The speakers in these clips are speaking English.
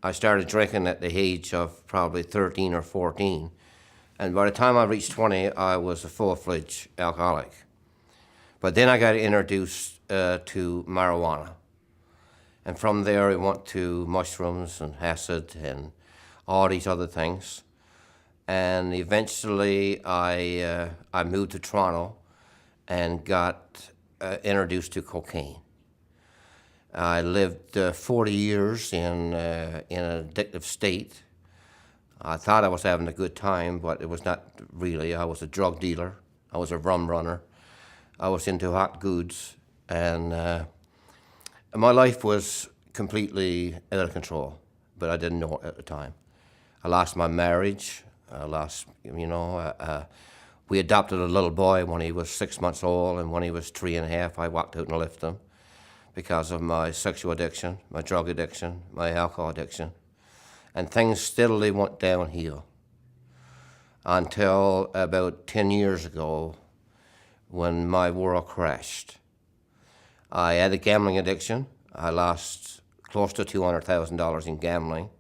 I started drinking at the age of probably 13 or 14. And by the time I reached 20, I was a full-fledged alcoholic. But then I got introduced to marijuana. And from there, I went to mushrooms and acid and all these other things. And eventually, I moved to Toronto and got introduced to cocaine. I lived 40 years in an addictive state. I thought I was having a good time, but it was not really. I was a drug dealer. I was a rum runner. I was into hot goods, and my life was completely out of control, but I didn't know it at the time. I lost my marriage. I lost, we adopted a little boy when he was 6 months old, and when he was 3.5, I walked out and left him because of my sexual addiction, my drug addiction, my alcohol addiction. And things steadily went downhill until about 10 years ago when my world crashed. I had a gambling addiction. I lost close to $200,000 in gambling.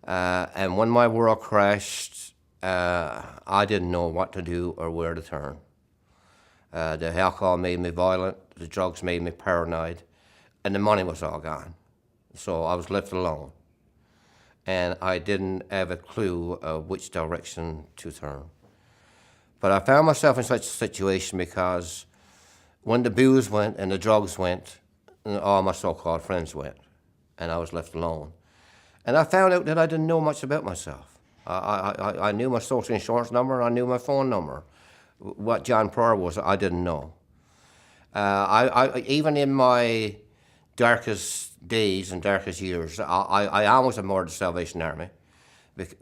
And when my world crashed, I didn't know what to do or where to turn. The alcohol made me violent, the drugs made me paranoid, and the money was all gone. So I was left alone. And I didn't have a clue of which direction to turn. But I found myself in such a situation because when the booze went and the drugs went, all my so-called friends went, and I was left alone. And I found out that I didn't know much about myself. I knew my social insurance number, I knew my phone number. What John Pryor was, I didn't know. Even in my darkest days and darkest years, I almost ignored the Salvation Army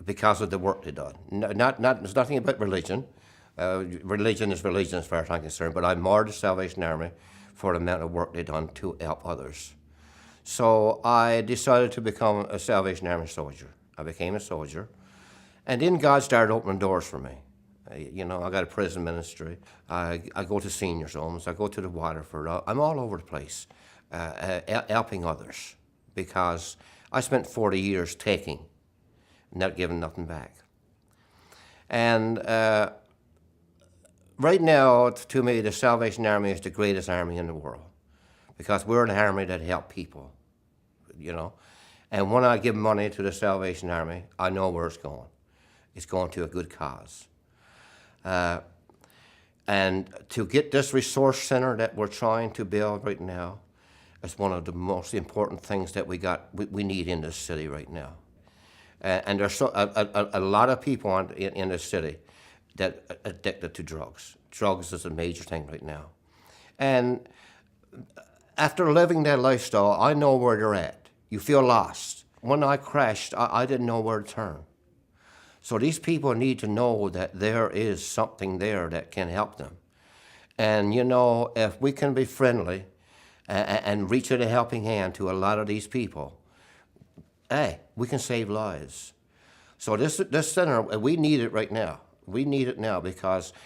because of the work they done. There's nothing about religion. Religion is religion as far as I'm concerned, but I ignored the Salvation Army for the amount of work they done to help others. So I decided to become a Salvation Army soldier. I became a soldier, and then God started opening doors for me. I got a prison ministry. I go to seniors' homes. I go to the Waterford. I'm all over the place. Helping others, because I spent 40 years taking, not giving nothing back. And right now, to me, the Salvation Army is the greatest army in the world, because we're an army that help people, And when I give money to the Salvation Army, I know where it's going. It's going to a good cause. And to get this resource center that we're trying to build right now, it's one of the most important things that we need in this city right now. And there's a lot of people in this city that are addicted to drugs. Drugs is a major thing right now. And after living that lifestyle, I know where they're at. You feel lost. When I crashed, I didn't know where to turn. So these people need to know that there is something there that can help them. And if we can be friendly and reach out a helping hand to a lot of these people, hey, we can save lives. So this center, we need it right now. We need it now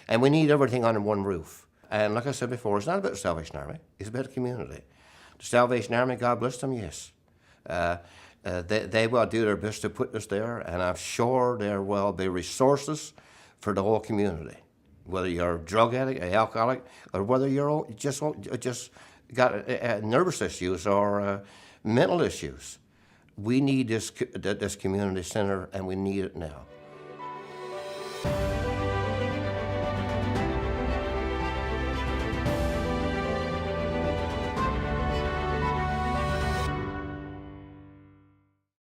and we need everything under one roof. And like I said before, it's not about the Salvation Army, it's about the community. The Salvation Army, God bless them, yes. They will do their best to put us there, and I'm sure there will be resources for the whole community. Whether you're a drug addict, an alcoholic, or whether you're just got nervous issues or mental issues. We need this community center, and we need it now.